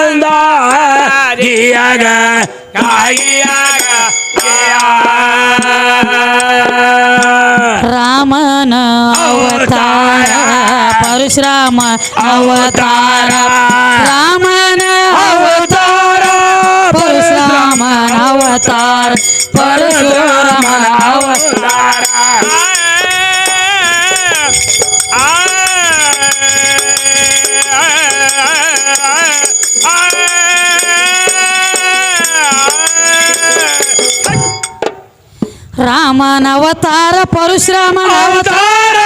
ಚಂದ ಗಿಯಾಗ ಕಾಯಿಯಾಗ ರಾಮನ ಅವತಾರ ಪರಶುರಾಮ ಅವತಾರ ರಾಮನ ಅವತಾರ ಪರಶುರಾಮನ ಅವತಾರ ಪರಶುರಾಮನ ಅವತಾರ ರಾಮನ ಅವತಾರ ಪರಶುರಾಮನ ಅವತಾರ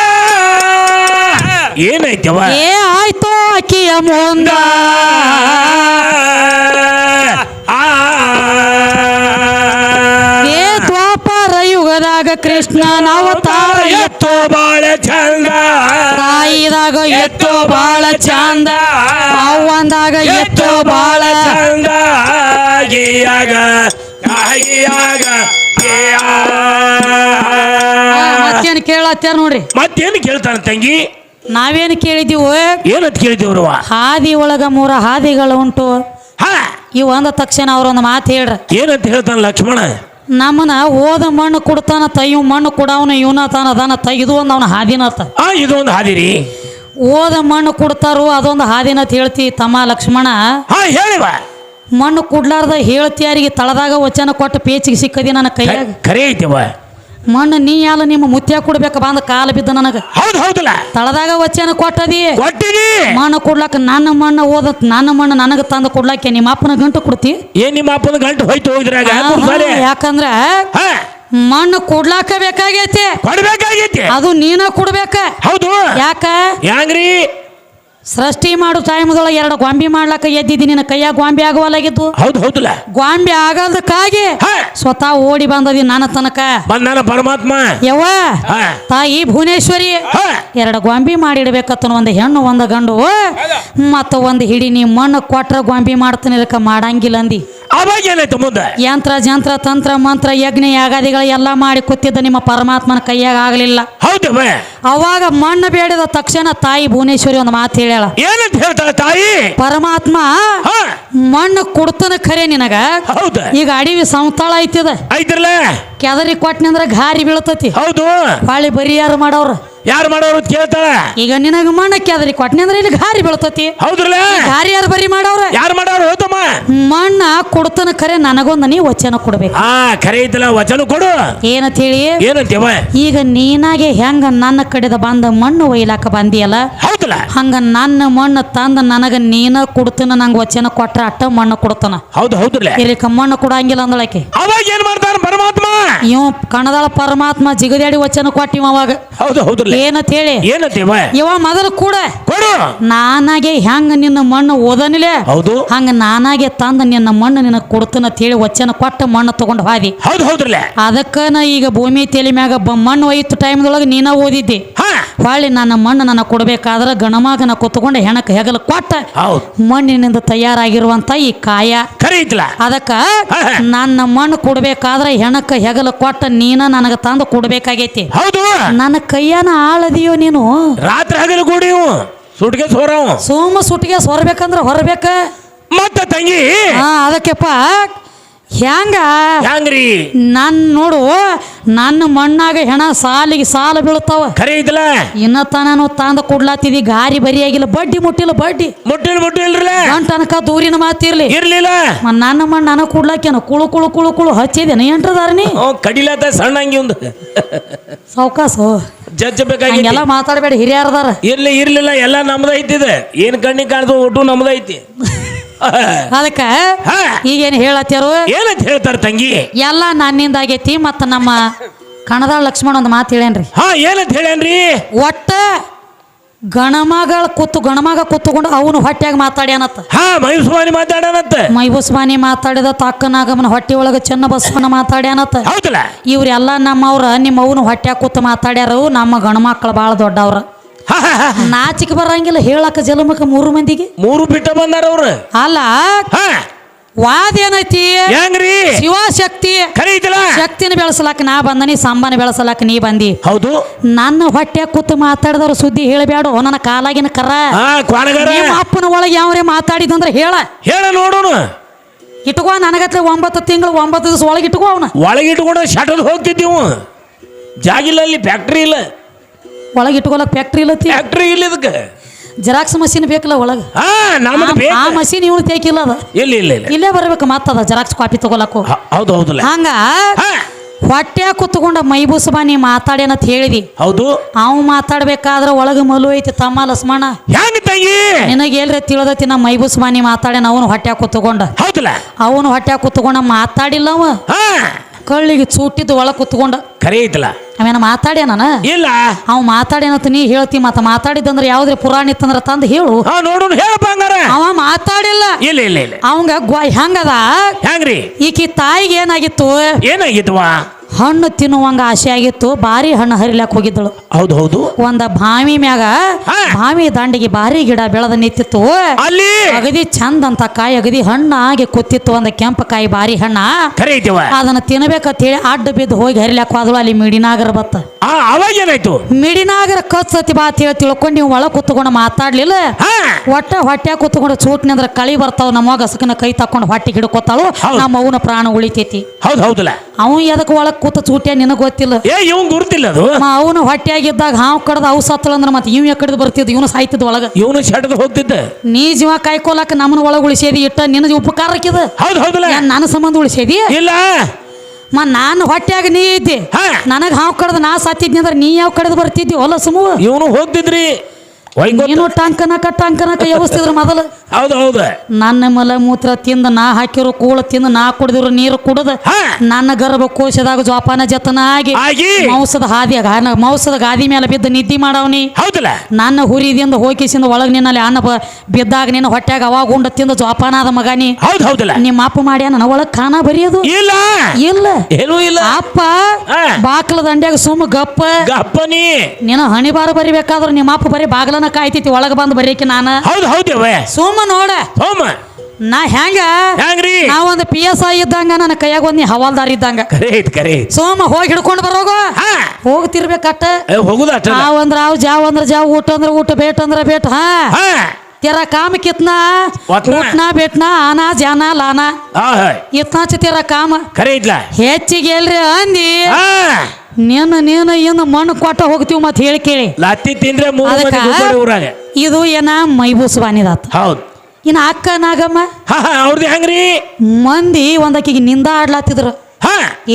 ಏನೈತವ ಏ ಆಯ್ತು ಅಕ್ಕಿಯ ಮುಂದ ಏ ದ್ವಾಪರ ಯುಗದಾಗ ಕೃಷ್ಣನ ಅವತಾರ ಎತ್ತೋ ಬಾಳ ಚಂದ ತಾಯಿದಾಗ ಎತ್ತೋ ಬಾಳ ಚಂದ ಅವ್ವಂದಾಗ ಎತ್ತೋ ಬಾಳ ಚಂದ ಗಿಯಾಗ ಕಾಯಿಯಾಗ ಮತ್ತೇನು ಕೇಳತ್ತಾರ ನೋಡ್ರಿ ಮತ್ತೇನು ಕೇಳ್ತಾನ ತಂಗಿ ನಾವೇನು ಕೇಳಿದೀವು ಏನಂತ ಕೇಳಿದೇವ್ರವ ಹಾದಿ ಒಳಗ 3 ಹಾದಿಗಳು ಉಂಟು ಹಾ ಇವು ಅಂದ ತಕ್ಷಣ ಅವ್ರೊಂದು ಮಾತು ಹೇಳ್ರ ಏನಂತ ಹೇಳ್ತಾನ ಲಕ್ಷ್ಮಣ ನಮ್ಮನ ಓದ ಮಣ್ಣು ಕೊಡ್ತಾನ ತಯ್ಯು ಮಣ್ಣು ಕೊಡವನ ಇವನ ತಾನ ಅದಾನ ಇದು ಒಂದು ಅವನ ಹಾದಿನತ್ತ ಇದೊಂದು ಹಾದಿರಿ ಓದ ಮಣ್ಣು ಕೊಡ್ತಾರು ಅದೊಂದು ಹಾದಿನತ್ ಹೇಳ್ತಿ ತಮ್ಮ ಲಕ್ಷ್ಮಣ ಹಾ ಹೇಳಿವ ಮಣ್ಣು ಕೊಡ್ಲಾರ್ದ ಹೇಳ್ತಿಯಾರಿಗೆ ತಳದಾಗ ವಚನ ಕೊಟ್ಟು ಪೇಚಿಗೆ ಸಿಕ್ಕದಿ ನನ್ನ ಕೈಯಾಗ ಖರೆ ಐತಿವ ಮಣ್ಣು ನೀ ಯಾಲ ನಿಮ್ಮ ಮುತ್ಯ ಕೊಡ್ಬೇಕ ಬಂದ ಕಾಲ ಬಿದ್ದ ನನಗ ಹೌದು ಹೌದಲ್ಲ ತಳದಾಗ ವಚನ ಕೊಟ್ಟದಿ ಕೊಟ್ಟಿನಿ ಮಣ್ಣು ಕೊಡ್ಲಾಕ ನನ್ನ ಮಣ್ಣು ಓದತ್ ನನ್ನ ಮಣ್ಣು ನನಗ ತಂದು ಕೊಡ್ಲಾಕೆ ನಿಮ್ಮ ಅಪ್ಪನ ಗಂಟು ಕೊಡ್ತಿ ಏನ್ ನಿಮ್ಮ ಅಪ್ಪನ ಗಂಟು ಹೋಯ್ತು ಹೋಗಿದ್ರಾಗ ಯಾಕಂದ್ರ ಮಣ್ಣು ಕೊಡ್ಲಾಕ ಬೇಕಾಗೈತಿ ಕೊಡ್ಬೇಕಾಗೈತಿ ಅದು ನೀನ ಕೊಡ್ಬೇಕ ಹೌದು ಯಾಕ ಯಾಂಗ್ರಿ ಸೃಷ್ಟಿ ಮಾಡು ಟೈಮ್ದೊಳಗೆ 2 ಗೊಂಬಿ ಮಾಡ್ಲಾಕ ಎದ್ದಿದ್ದಿ ನಿನ್ನ ಕೈಯಾಗ ಗೊಂಬಿ ಆಗುವಲ್ಲಾಗಿದ್ದು ಹೌದು ಹೌದಲ್ಲ ಗೊಂಬಿ ಆಗಲ್ದಕ್ಕಾಗಿ ಸ್ವತಃ ಓಡಿ ಬಂದದಿ ನನ್ನ ತನಕ ಬಂದಾನ ಪರಮಾತ್ಮ ಯವ್ವ ತಾಯಿ ಭುವನೇಶ್ವರಿ 2 ಗೊಂಬಿ ಮಾಡಿಡ್ಬೇಕತ್ತ ಒಂದು ಹೆಣ್ಣು ಒಂದು ಗಂಡು ಮತ್ತ ಒಂದು ಹಿಡಿ ನೀ ಮಣ್ಣು ಕೊಟ್ರ ಗೊಂಬಿ ಮಾಡ್ತಾನೆ ಇದಕ್ಕ ಮಾಡಂಗಿಲ್ಲ ಅಂದಿ ಅವಾಗ ಏನಾಯ್ತು ಮುಂದೆ ಯಂತ್ರ ಜಂತ್ರ ತಂತ್ರ ಮಂತ್ರ ಯಜ್ಞ ಯಾಗಾದಿಗಳ ಎಲ್ಲ ಮಾಡಿ ಕೂತಿದ್ದ ನಿಮ್ಮ ಪರಮಾತ್ಮನ ಕೈಯಾಗ ಆಗಲಿಲ್ಲ ಹೌದು ಅವಾಗ ಮಣ್ಣು ಬೇಡಿದ ತಕ್ಷಣ ತಾಯಿ ಭುವನೇಶ್ವರಿ ಒಂದು ಮಾತು ಹೇಳ್ಯಾಳ ಏನಂತ ಹೇಳ್ತಾಳ ತಾಯಿ ಪರಮಾತ್ಮ ಮಣ್ಣು ಕೊಡ್ತಾನ ಖರೆ ನಿನಗ ಹೌದ ಈಗ ಅಡಿವಿ ಸಮತಳ ಐತಿದ ಐತ್ರಲ್ಲ ಕೆದರಿ ಕೊಟ್ಟನಂದ್ರ ಗಾರಿ ಬೀಳ್ತತಿ ಹೌದು ಬಾಳಿ ಬರಿ ಯಾರು ಮಾಡೋರು ಯಾರು ಮಾಡೋರು ಕೇಳ್ತಾಳ ಈಗ ನಿನಗ ಮಣ್ಣ ಕೆದರಿ ಕೊಟ್ಟನಂದ್ರ ಇಲ್ಲಿ ಗಾರಿ ಬೀಳ್ತತಿ ಹೌದ್ರಲ್ಲ ಗಾರಿ ಯಾರು ಬರಿ ಮಾಡೋರ ಯಾರು ಮಾಡೋರು ಹೌದಮ್ಮ ಮಣ್ಣ ಕೊಡ್ತಾನ ಖರೆ ನನಗೊಂದು ನೀ ವಚನ ಕೊಡ್ಬೇಕು ಖರೆ ಐತಲ್ಲ ವಚನ ಕೊಡು ಏನಂತ ಹೇಳಿ ಏನಂತೇವ ಈಗ ನೀನಾಗೆ ಹೆಂಗ ನನ್ನ ಕಡೆದ ಬಂದ ಮಣ್ಣು ಒಯ್ಲಾಕ ಬಂದಿಯಲ್ಲ ಹೌದಲ್ಲ ಹಂಗ ನನ್ನ ಮಣ್ಣು ತಂದ ನನಗ ನೀನ ಕೊಡ್ತಾನ ನಂಗ ವಚನ ಕೊಟ್ರ ಅಟ್ಟ ಮಣ್ಣು ಕೊಡ್ತಾನ ಹೌದು ಹೌದ್ರಲ್ಲ ಇಲ್ಲಿಕ ಮಣ್ಣು ಕೊಡಂಗಿಲ್ಲ ಅಂದಳಕ್ಕೆ ಅವಾಗ ಏನ್ ಮಾಡ್ತಾನ ಪರಮಾತ್ಮ ಇವ ಕಣದಾಳ ಪರಮಾತ್ಮ ಜಿಗದಾಡಿ ವಚನ ಕೊಟ್ಟಿವ ಅವಾಗ ಹೌದು ಹೌದ್ರಲ್ಲ ಏನಂತ ಹೇಳಿ ಏನಂತೇವ ಇವ ಮೊದಲು ಕೂಡ ಕೊಡು ನಾನಾಗೆ ಹೆಂಗ ನಿನ್ನ ಮಣ್ಣು ಓದನಿಲೆ ಹೌದು ಹಂಗ ನಾನಾಗೆ ತಂದ ನಿನ್ನ ಮಣ್ಣು ನಿನಗೆ ಕೊಡ್ತಾನ ಅಂತ ಹೇಳಿ ವಚನ ಕೊಟ್ಟ ಮಣ್ಣು ತಗೊಂಡು ಹಾದಿ ಹೌದು ಹೌದ್ರಲ್ಲ ಅದಕ್ಕ ನಾ ಈಗ ಭೂಮಿ ತಲೆ ಮ್ಯಾಗ ಮಣ್ಣು ಒಯ್ತು ಟೈಮ್ದೊಳಗೆ ನೀನ ಓದಿದ್ದೆ ಹೊಳ್ಳಿ ನನ್ನ ಮಣ್ಣು ನನ್ನ ಕೊಡ್ಬೇಕಾದ್ರ ಗಣಮಗನ ಕೂತ್ಕೊಂಡು ಹೆಣಕ್ಕೆ ಹೆಗಲ ಕೊಟ್ಟ ಮಣ್ಣಿನಿಂದ ತಯಾರಾಗಿರುವಂತ ಈ ಕಾಯ ಖರೀತ್ಲ ಅದಕ್ಕ ನನ್ನ ಮಣ್ಣು ಕೊಡ್ಬೇಕಾದ್ರೆ ಹೆಣಕ್ಕೆ ಹೆಗಲ ಕೊಟ್ಟ ನೀನ ನನಗ ತಂದು ಕೊಡ್ಬೇಕಾಗೈತಿ ಹೌದು ನನ್ನ ಕೈಯನ ಆಳದಿಯೋ ನೀನು ರಾತ್ರಿ ಹಗಲು ಕೂಡಿ ಸುಟ್ಗೆ ಸೋರವ ಸೋಮ ಸುಟ್ಟಿಗೆ ಸೋರ್ಬೇಕಂದ್ರ ಹೊರಬೇಕ ಮತ್ತ ತಂಗಿ ಅದಕ್ಕೆಪ್ಪ ಹ್ಯಾಂಗ್ರಿ ನೋಡು ನನ್ನ ಮಣ್ಣಾಗ ಹೆಣ ಸಾಲಿಗೆ ಸಾಲ ಬೀಳ್ತಾವ ಖರೆ ಐತಲ್ಲ ಇನ್ನ ತನನು ತಂದ ಕೊಡ್ಲಾತಿದಿ ಗಾರಿ ಬರಿಯಾಗಿಲ್ಲ ಬಡ್ಡಿ ಮುಟ್ಟಿಲ್ಲ ಬಡ್ಡಿ ಮುಟ್ಟಿಲ್ರಲ್ಲ ಗಂಟನಕ ದೂರಿನ ಮಾತಿರ್ಲಿ ಇರ್ಲಿಲ್ಲ ನನ್ನ ಮಣ್ಣು ನನಗೆ ಕೊಡ್ಲಾಕೇನ ಕುಳು ಕುಳು ಕುಳು ಕುಳು ಹಚ್ಚಿದೇನ ಎಂಟ್ರದಾರನಿ ಕಡಿಲಾತ ಸಣ್ಣ ಹಂಗಿ ಒಂದು ಸಾವ್ಕಾಸು ಜಜ್ಜಬೇಕಾಗಿ ಎಲ್ಲ ಮಾತಾಡಬೇಡ ಹಿರಿಯರದಾರ ಇರ್ಲಿಲ್ಲ ಎಲ್ಲ ನಮ್ದ ಐತಿದೆ ಏನ್ ಕಣ್ಣಿಗೆ ಕಾಣ್ತದ ಒಟ್ಟು ನಮ್ದ ಐತಿ ಅದಕ್ಕ ಈಗೇನು ಹೇಳತ್ತಾರು ಏನಂತ ಹೇಳ್ತಾರ ತಂಗಿ ಎಲ್ಲ ನನ್ನಿಂದ ಆಗೈತಿ ಮತ್ತ ನಮ್ಮ ಕಣದಾಳ ಲಕ್ಷ್ಮಣ ಒಂದು ಮಾತು ಹೇಳೇನ್ರಿ ಏನಂತ ಹೇಳೇನ್ರಿ ಒಟ್ಟ ಗಣಮಗಳ ಗಣಮಗ ಕೂತ್ಕೊಂಡು ಅವನು ಹೊಟ್ಯಾಗ ಮಾತಾಡ್ಯಾನತ್ತ ಮೈಬುಸ್ವಾನಿ ಮಾತಾಡ್ಯಾನತ್ತ ಮೈಬುಸ್ವಾನಿ ಮಾತಾಡಿದ ತಕ್ಕನಾಗಮನ ಹೊಟ್ಟೆ ಒಳಗ ಚೆನ್ನ ಬಸವನ ಮಾತಾಡ್ಯಾನತ್ತ ಹೌದಲ್ಲ ಇವ್ರೆಲ್ಲ ನಮ್ಮವ್ರ ನಿಮ್ಮ ಅವನು ಹೊಟ್ಯಾಗ ಕೂತು ಮಾತಾಡ್ಯಾರ ನಮ್ಮ ಗಣಮಕ್ಳು ಬಾಳ ದೊಡ್ಡವ್ರ ನಾಚಿಕೆ ಬರಂಗಿಲ್ಲ ಹೇಳಕ ಜಲಮಕ 3 ಮಂದಿಗೆ 3 ಬಿಟ್ಟ ಬಂದಾರ ಅವ್ರು ಅಲ್ಲ ವಾದ ಏನೈತಿ ಹೆಂಗ್ರಿ ಶಿವಶಕ್ತಿ ಖರೆ ಐತಲ್ಲ ಶಕ್ತಿನ ಬೆಳೆಸಲಾಕ ನಾ ಬಂದನಿ ಸಂಬಾನ ಬೆಳೆಸಲಾಕ ನೀ ಬಂದಿ ಹೌದು ನನ್ನ ಹೊಟ್ಟೆ ಕೂತು ಮಾತಾಡಿದವ್ರ ಸುದ್ದಿ ಹೇಳಬೇಡ ನನ್ನ ಕಾಲಾಗಿನ ಕರ ಕ್ವಾಣಗಾರ ನಿಮ್ಮ ಅಪ್ಪನ ಒಳಗೆ ಯಾವ್ರೆ ಮಾತಾಡಿದಂದ್ರೆ ಹೇಳ ನೋಡೋಣ ಇಟ್ಕೋ ನನಗತ್ಲೆ 9 ತಿಂಗಳು 9 ದಿವಸ ಒಳಗೆ ಇಟ್ಕೋ ಅವನ ಒಳಗೆ ಇಟ್ಕೊಂಡು ಶಟಲ್ ಹೋಗ್ತಿದ್ದೀವು ಜಾಗಿಲ್ಲ ಅಲ್ಲಿ ಫ್ಯಾಕ್ಟ್ರಿ ಇಲ್ಲ ಒಳಗೆ ಇಟ್ಕೊಳಕ್ ಫ್ಯಾಕ್ಟ್ರಿ ಇಲ್ಲ ಫ್ಯಾಕ್ಟ್ರಿ ಇಲ್ಲ ಇದಕ್ಕೆ ಜೆರಾಕ್ಸ್ ಮಷೀನ್ ಬೇಕಲ್ಲ ಒಳಗೆ ಆ ಮಷೀನ್ ಇವನು ತೇಕಿಲ್ಲ ಅದ ಇಲ್ಲ ಇಲ್ಲ ಇಲ್ಲ ಇಲ್ಲೇ ಬರ್ಬೇಕು ಮತ್ತದ ಜೆರಾಕ್ಸ್ ಕಾಪಿ ತಗೊಳಕು ಹೌದು ಹೌದಲ್ಲ ಹಂಗ ಹೊಟ್ಟೆ ಕೂತ್ಕೊಂಡ ಮೈಬೂಸಬಾ ನೀ ಮಾತಾಡೇನಂತ ಹೇಳಿದಿ ಹೌದು ಅವ್ ಮಾತಾಡ್ಬೇಕಾದ್ರ ಒಳಗ ಮಲು ಐತಿ ತಮ್ಮ ಲಸ್ಮಣ ಹೆಂಗ ತಂಗಿ ನಿನಗೆ ಎಲ್ರಿ ತಿಳಿದತಿ ನಮ್ಮ ಮೈಬೂಸಬಾ ನೀ ಮಾತಾಡೇನ ಅವನು ಹೊಟ್ಟೆ ಕೂತ್ಕೊಂಡ ಹೌದಲ್ಲ ಅವನು ಹೊಟ್ಟೆ ಕೂತ್ಕೊಂಡ ಮಾತಾಡಿಲ್ಲ ಅವ ಕಳ್ಳಿಗೆ ಚೂಟಿದ್ದು ಒಳಗೆ ಕೂತ್ಕೊಂಡ ಖರೆ ಐತಲ್ಲ ಅವೇನ ಮಾತಾಡ್ಯಾನ ಇಲ್ಲ ಅವ್ ಮಾತಾಡ್ಯಾನಂತ ನೀ ಹೇಳ್ತಿ ಮತ್ತ ಮಾತಾಡಿದಂದ್ರ ಯಾವ್ದ್ರ ಪುರಾಣ ಇತ್ತಂದ್ರ ತಂದು ಹೇಳು ನೋಡೋಣ ಹೇಳಪ್ಪ ಹಂಗಾರ ಅವ ಮಾತಾಡಿಲ್ಲ ಇಲ್ಲ ಇಲ್ಲ ಇಲ್ಲ ಅವಂಗ ಹೆಂಗದ ಹೆಂಗ್ರಿ ಈಕಿ ತಾಯಿಗೆ ಏನಾಗಿತ್ತು ಏನಾಗಿತ್ವಾ ಹಣ್ಣು ತಿನ್ನುವಂಗ ಆಸೆ ಆಗಿತ್ತು ಬಾರಿ ಹಣ್ಣು ಹರಿಲಾಕ್ ಹೋಗಿದ್ದಳು ಹೌದು ಹೌದು ಒಂದ ಬಾವಿ ಮ್ಯಾಗ ಬಾವಿ ದಂಡಿಗೆ ಬಾರಿ ಗಿಡ ಬೆಳೆದ ನಿಂತಿತ್ತು ಅಲ್ಲಿ ಅಗದಿ ಚಂದ ಅಂತ ಕಾಯಿ ಅಗದಿ ಹಣ್ಣ ಆಗಿ ಕೂತಿತ್ತು ಒಂದ ಕೆಂಪ ಕಾಯಿ ಬಾರಿ ಹಣ್ಣ ಅದನ್ನ ತಿನ್ಬೇಕಂತ ಹೇಳಿ ಅಡ್ಡ ಬಿದ್ದು ಹೋಗಿ ಹರಿಲಾಕ್ ಹೋದಳು ಅಲ್ಲಿ ಮಿಡಿನಾಗರ ಬತ್ತ ಅವಾಗ ಏನಾಯ್ತು ಮಿಡಿನಾಗರ ಕತ್ಸತಿ ಬಾ ಅಂತ ಹೇಳಿ ತಿಳ್ಕೊಂಡು ನೀವು ಒಳಗ್ ಕೂತ್ಕೊಂಡು ಮಾತಾಡ್ಲಿಲ್ಲ ಹೊಟ್ಟೆ ಕೂತ್ಕೊಂಡು ಚೂಟ್ನಿಂದ್ರ ಕಳಿ ಬರ್ತಾವ ನಮ್ಮ ಗಸಕನ ಕೈ ತಕೊಂಡು ಹೊಟ್ಟೆ ಹಿಡ್ಕೊತಾಳು ನಮ್ಮ ಅವನ ಪ್ರಾಣ ಉಳಿತೈತಿ ಹೌದು ಹೌದಲ್ಲ ಅವ ಎದಕ್ ಒಳಗ್ ಕೂತ ಚೂಟ್ಯ ನಿನಗ್ ಗೊತ್ತಿಲ್ಲ ಇವ್ ಗುರ್ತಿಲ್ಲ ಅದು ಅವನು ಹೊಟ್ಟೆಯಾಗಿದ್ದಾಗ ಹಾವು ಕಡ್ದ ಅವು ಸತ್ತಳ ಅಂದ್ರೆ ಮತ್ತೆ ಇವ್ ಕಡ್ದು ಬರ್ತಿದ್ ಇವನು ಸಾಯ್ತಿದ್ ಒಳಗ ಇವನು ಶಟದ ಹೋಗ್ತಿದ್ದ ನೀ ಜೀವ ಕಾಯ್ಕೊಳಕ್ ನಮ್ಮನ ಒಳಗ್ ಉಳಿಸೇದಿ ಇಟ್ಟ ನಿನ್ನ ಉಪಕಾರಕ್ಕಿದ ಹೌದು ಹೌದಲ್ಲ ನನ್ನ ಸಂಬಂಧ ಉಳಿಸೇದಿ ಇಲ್ಲ ನಾನು ಹೊಟ್ಟೆಯಾಗ ನೀ ಇದ್ದೆ ನನಗ್ ಹಾವು ಕಡ್ದ ನಾ ಸತ್ತಿದ್ನಿ ಅಂದ್ರೆ ನೀ ಯಾವ ಕಡ್ದು ಬರ್ತಿದ್ದಿ ಹೊಲ ಸುಮು ಇವನು ಹೋಗ್ತಿದ್ರಿ ನೀನು ಟಂಕನಕ ವ್ಯವಸ್ಥಿದ್ರು ಮೊದಲು ಹೌದು ಹೌದು ನನ್ನ ಮಲ ಮೂತ್ರ ತಿಂದ ನಾ ಹಾಕಿರೋ ಕೂಳ ತಿಂದ ನಾ ಕುಡಿದಿರೋ ನೀರು ಕುಡದ ನನ್ನ ಗರ್ಭಕೋಶದಾಗ ಜೋಪಾನ ಜತನ ಆಗಿ ಮಾಂಸದ ಗಾದಿ ಮೇಲೆ ಬಿದ್ದ ನಿದ್ದಿ ಮಾಡವನಿ ಹೌದಲ್ಲ ನನ್ನ ಹುರಿದಿಂದ ಹೋಗಿಸಿಂದ ಒಳಗ್ ನಿನ್ನಲ್ಲಿ ಅನ್ನ ಬಿದ್ದಾಗ ನಿನ್ನ ಹೊಟ್ಯಾಗ ಅವಾಗ ಉಂಡ ತಿಂದ ಜೋಪಾನ ಆದ ಮಗನಿ ಹೌದು ಹೌದಲ್ಲ ನಿಮ್ಮ ಅಪ್ಪ ಮಾಡ್ಯಾನ ನನ್ನ ಒಳಗ್ ಖಾನ ಬರಿಯೋದು ಇಲ್ಲ ಇಲ್ಲ ಏನೂ ಇಲ್ಲ ಅಪ್ಪ ಬಾಕ್ಲ ದಂಡ್ಯಾಗ ಸುಮ್ಮ ಗಪ್ಪನಿ ನೀನು ಹಣಿಬಾರ ಬರಿಬೇಕಾದ್ರ ನಿಮ್ಮ ಅಪ್ಪ ಬರೀ ಬಾಗ್ಲ ಕಾಯ್ತೈತಿ ಒಳಗ ಬಂದ್ ಬರೀಕಿ ನಾನು ಹೌದು ಹೌದೇವ ಸೋಮ ನೋಡ ನಾ ಹೆಂಗ್ರಿ ನಾವೊಂದು PSI ಇದ್ದಂಗ ನನ್ನ ಕೈಯಾಗ ಒಂದ್ ಹವಾಲ್ದಾರ್ ಇದ್ದಂಗ ಸೋಮ ಹೋಗಿ ಹಿಡ್ಕೊಂಡು ಬರೋಗ ಹೋಗ್ತಿರ್ಬೇಕಟ್ಟ ಹೋಗುದ ಅಂದ್ರ ಜಾವ್ ಅಂದ್ರ ಜಾವ್ ಊಟ ಅಂದ್ರ ಊಟ ಬೇಟ್ ಅಂದ್ರ ಬೇಟ್ तेरा काम कितना उठना बैठना आना जाना लाना इतना तेरा काम ಹೆಚ್ಚಿಗೆ ಎಲ್ರಿ ಅಂದಿ ನೀನು ಏನು ಮಣ್ಣು ಕೊಟ್ಟ ಹೋಗ್ತೀವಿ ಮತ್ತೆ ಹೇಳಿ ಕೇಳಿ ಲಾತಿ ತಿಂದ್ರೆ ಇದು ಏನ ಮೈಬೂಸವಾನಿದಾತ ಹೌದು ಇನ್ನ ಅಕ್ಕ ನಾಗಮ್ಮ ಅವ್ರದ್ದು ಹೆಂಗ್ರಿ ಮಂದಿ ಒಂದಕ್ಕಿಗೆ ನಿಂದ ಆಡ್ಲಾತಿದ್ರು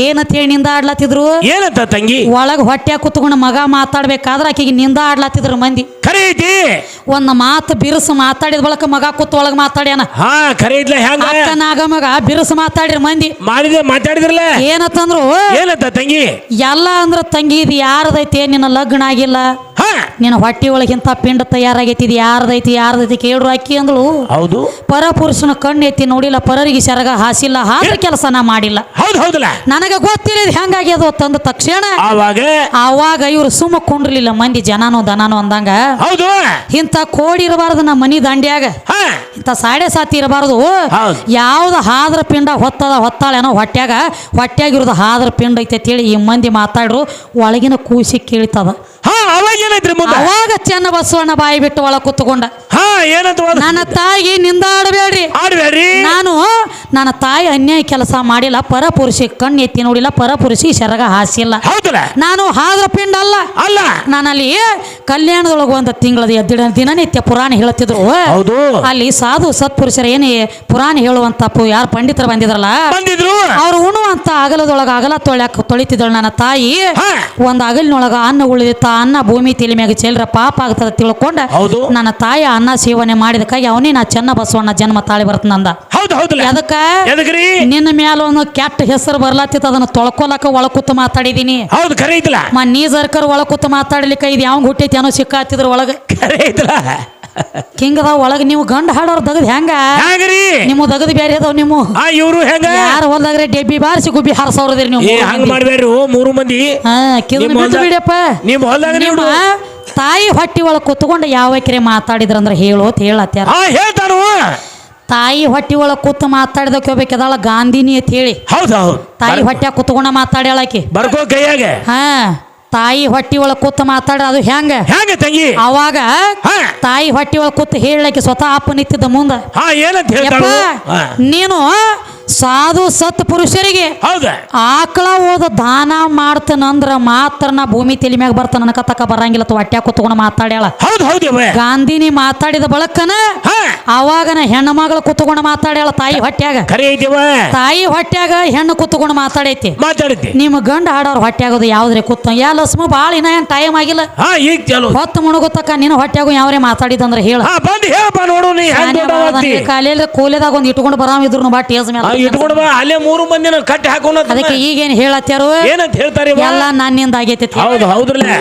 ಏನಂತ ಹೇಳಿ ನಿಂದ ಆಡ್ಲಾತಿದ್ರು ಏನಂತ ತಂಗಿ ಒಳಗ ಹೊಟ್ಟೆ ಕುತ್ಕೊಂಡು ಮಗ ಮಾತಾಡ್ಬೇಕಾದ್ರ ಆಕಿಗೆ ನಿಂದ ಆಡ್ಲಾತಿದ್ರು ಮಂದಿ ಖರೆ ಐತಿ ಒಂದ್ ಮಾತು ಬಿರುಸು ಮಾತಾಡಿದ ಬಳಕ ಮಗ ಕೂತ್ ಒಳಗ ಮಾತಾಡ್ಯಾನ ಖರೆ ಇದ್ಲ ಹೆಂಗ ಅಕ್ಕ ನಾಗ ಮಗ ಬಿರುಸು ಮಾತಾಡಿರ ಮಂದಿ ಮಾತಾಡಿದ್ರಲ್ಲ ಏನಂತಂದ್ರು ಏನಂತ ತಂಗಿ ಎಲ್ಲ ಅಂದ್ರ ತಂಗಿ ಇದು ಯಾರದೈತಿ ನಿನ್ನ ಲಗ್ನ ಆಗಿಲ್ಲ ನಿನ್ನ ಹೊಟ್ಟಿ ಒಳಗಿಂತ ಪಿಂಡ ತಯಾರಾಗೈತಿ ಇದು ಯಾರದೈತಿ ಕೇಳ್ರು ಅಕ್ಕಿ ಅಂದ್ಳು ಹೌದು ಪರಪುರುಷನ ಕಣ್ಣು ಎತ್ತಿ ನೋಡಿಲ್ಲ ಪರರಿಗೆ ಸೆರಗ ಹಾಸಿಲ್ಲ ಹಾದ್ರ ಕೆಲಸ ನಾ ಮಾಡಿಲ್ಲ ಹೌದು ಹೌದಲ್ಲ ನನಗ ಗೊತ್ತಿಲ್ಲ ಹೆಂಗಾಗ್ಯದ ತಂದ ತಕ್ಷಣ ಅವಾಗ ಇವ್ರು ಸುಮ್ಮ ಕೊಂಡ್ರಲಿಲ್ಲ ಮಂದಿ ಜನನೋ ದನಾನೋ ಅಂದಂಗ ಹೌದು ಇಂಥ ಕೋಡಿ ಇರಬಾರ್ದು ನಮ್ಮ ಮನಿ ದಂಡ್ಯಾಗ ಇಂಥ ಸಾಡೆ ಸಾತಿ ಇರಬಾರ್ದು ಯಾವ್ದು ಹಾದ್ರ ಪಿಂಡ ಹೊತ್ತಾಳೇನೋ ಹೊಟ್ಯಾಗಿರೋದು ಹಾದ್ರ ಪಿಂಡ ಐತೆ ಅಂತೇಳಿ ಈ ಮಂದಿ ಮಾತಾಡ್ರು ಒಳಗಿನ ಕೂಸಿ ಕೇಳ್ತದ ಅವಾಗ ಚೆನ್ನ ಬಸವಣ್ಣ ಬಾಯಿ ಬಿಟ್ಟು ಒಳಗೆ ಕೂತ್ಕೊಂಡ ನನ್ನ ತಾಯಿಗೆ ನಿಂದ ಆಡಬೇಡ್ರಿ ನಾನು ನನ್ನ ತಾಯಿ ಅನ್ಯಾಯ ಕೆಲಸ ಮಾಡಿಲ್ಲ ಪರಪುರುಷಿ ಕಣ್ಣು ಎತ್ತಿ ನೋಡಿಲ್ಲ ಪರಪುರುಷಿ ಸೆರಗ ಹಾಸಿಲ್ಲ ನಾನು ಹಾದ್ರ ಪಿಂಡ ಅಲ್ಲ ನಾನಲ್ಲಿ ಕಲ್ಯಾಣದೊಳಗ ಒಂದು ತಿಂಗಳದ ದಿನನಿತ್ಯ ಪುರಾಣ ಹೇಳುತ್ತಿದ್ರು ಅಲ್ಲಿ ಸಾಧು ಸತ್ಪುರುಷರ ಏನೇ ಪುರಾಣ ಹೇಳುವಂತ ಯಾರು ಪಂಡಿತರು ಬಂದಿದ್ರಲ್ಲ ಅವ್ರು ಉಣ್ಣುವಂತ ಅಗಲದೊಳಗ ಅಗಲ ತೊಳಿತಿದ್ದಳು ನನ್ನ ತಾಯಿ ಒಂದ್ ಅಗಲಿನೊಳಗ ಅನ್ನ ಉಳಿದಿತ್ತ ಅನ್ನ ಭೂಮಿ ತಲೆ ಮ್ಯಾಗ ಚೆಲ್ರ ಪಾಪ ಆಗ್ತದ ತಿಳ್ಕೊಂಡ ನನ್ನ ತಾಯಿ ಅನ್ನ ಸೇವನೆ ಮಾಡಿದಕ್ಕಾಗಿ ಅವನೇ ನಾ ಚೆನ್ನ ಬಸವಣ್ಣ ಜನ್ಮ ತಾಳಿ ಬರ್ತನಂದ ಅದಕ್ಕ ನಿನ್ನ ಮ್ಯಾಲ ಒಂದು ಕೆಟ್ಟ ಹೆಸರು ಬರ್ಲಾತಿತ್ತು ಅದನ್ನ ತೊಳ್ಕೊಲಕ ಒಳ ಕೂತು ಮಾತಾಡಿದೀನಿ ನೀ ಸರ್ಕರ್ ಒಳ ಕೂತು ಮಾತಾಡ್ಲಿಕ್ಕ ಇದು ಯಾವ ಹುಟ್ಟೈತಿ ಅನ್ನೋ ಸಿಕ್ಕಾತಿದ್ರ ಒಳಗ ಹಿಂಗದ ಒಳಗ ನೀವು ಗಂಡ ಹಾಡೋರ್ ದಗದ್ ಹೆಂಗ ನಿಮ್ಮ ದಗದ್ ಬೇರೆ ಅದಾವ ನಿಮ್ಮ ಇವ್ರು ಹೆಂಗ ಯಾರು ಹೊಲ್ದಾಗ್ರೆ ಡೆಬ್ಬಿ ಬಾರಿಸಿ ಗುಬ್ಬಿ ಹಾರಿಸೋರದಿರಿ ನೀವು ಮೂರು ಮಂದಿ ಬಿಡಪ್ಪ ನಿಮ್ಮ ತಾಯಿ ಹೊಟ್ಟಿ ಒಳಗ್ ಕುತ್ಕೊಂಡು ಯಾವ ಕೆರೆ ಮಾತಾಡಿದ್ರಂದ್ರ ಹೇಳು ಅಂತ ಹೇಳತ್ತಾರ ಹೇಳ್ತಾನು ತಾಯಿ ಹೊಟ್ಟಿ ಒಳಗೆ ಕೂತು ಮಾತಾಡಿದಕ್ಕೆ ಹೋಗ್ಬೇಕದಾಳ ಗಾಂಧಿನಿ ಅಂತ ಹೇಳಿ. ಹೌದು ತಾಯಿ ಹೊಟ್ಟ್ಯಾಗ ಕೂತ್ಕೊಂಡ ಮಾತಾಡ್ಯಾಳಕಿ ಬರ್ಕೋ ಕೈಯಾಗ. ಹಾ ತಾಯಿ ಹೊಟ್ಟಿ ಒಳಗೆ ಕೂತು ಮಾತಾಡ ಅದು ಹೆಂಗ ತಂಗಿ ಅವಾಗ ತಾಯಿ ಹೊಟ್ಟಿ ಒಳಗೆ ಕೂತು ಹೇಳಕ್ಕೆ ಸ್ವತಃ ಅಪ್ಪ ನಿಂತಿದ್ದ ಮುಂದ ಏನಂತ ಯಪ್ಪ ನೀನು ಸಾಧು ಸತ್ ಪುರುಷರಿಗೆ ಆಕಳ ಹೋದ ದಾನ ಮಾಡ್ತಾನಂದ್ರ ಮಾತ್ರ ನಾ ಭೂಮಿ ತಲೆ ಮ್ಯಾಗ ಬರ್ತಾನ ನನಕತಕ್ಕ ಬರಂಗಿಲ್ಲ ಹೊಟ್ಟ್ಯಾಗ ಕೂತ್ಕೊಂಡು ಮಾತಾಡ್ಯಾಳ. ಗಾಂಧಿನಿ ಮಾತಾಡಿದ ಬಳಕನ ಅವಾಗ ನಾ ಹೆಣ್ಣು ಮಗಳು ಕೂತ್ಕೊಂಡು ಮಾತಾಡ್ಯಾಳ ತಾಯಿ ಹೊಟ್ಟ್ಯಾಗ. ತಾಯಿ ಹೊಟ್ಟ್ಯಾಗ ಹೆಣ್ಣು ಕೂತ್ಕೊಂಡು ಮಾತಾಡೈತಿ. ನಿಮ್ಮ ಗಂಡ ಹಾಡೋರ್ ಹೊಟ್ಟ್ಯಾಗದು ಯಾವ್ದ್ರೆ ಕೂತ ಯಾ ಲಸ್ಮ ಬಾಳ ಇನ್ನ ಏನ್ ಟೈಮ್ ಆಗಿಲ್ಲ ಹೊತ್ತು ಮುಣಗುತ್ತಕ್ಕ ನೀನು ಹೊಟ್ಟ್ಯಾಗು ಯಾವ್ರೆ ಮಾತಾಡಿದಂದ್ರೆ ಹೇಳ ಕಾಲೇಲಿ ಕೂಲೆದಾಗ ಒಂದ್ ಇಟ್ಕೊಂಡು ಬರಾಮಿದ್ರು ಬಾ ಟೇಸ್ ಮೇಲೆ ಇಟ್ಕೊಂಡು ಬಾ ಅಲ್ಲೇ 3 ಮಂದಿ ಕಟ್ಟಿ ಹಾಕೋಣ. ಅದಕ್ಕೆ ಈಗೇನ್ ಹೇಳತ್ಯಾರು ಏನಂತ ಹೇಳ್ತಾರೆ ಎಲ್ಲ ನನ್ನಿಂದ ಆಗೈತಿ. ಹೌದು ಹೌದ್ರಲ್ಲ.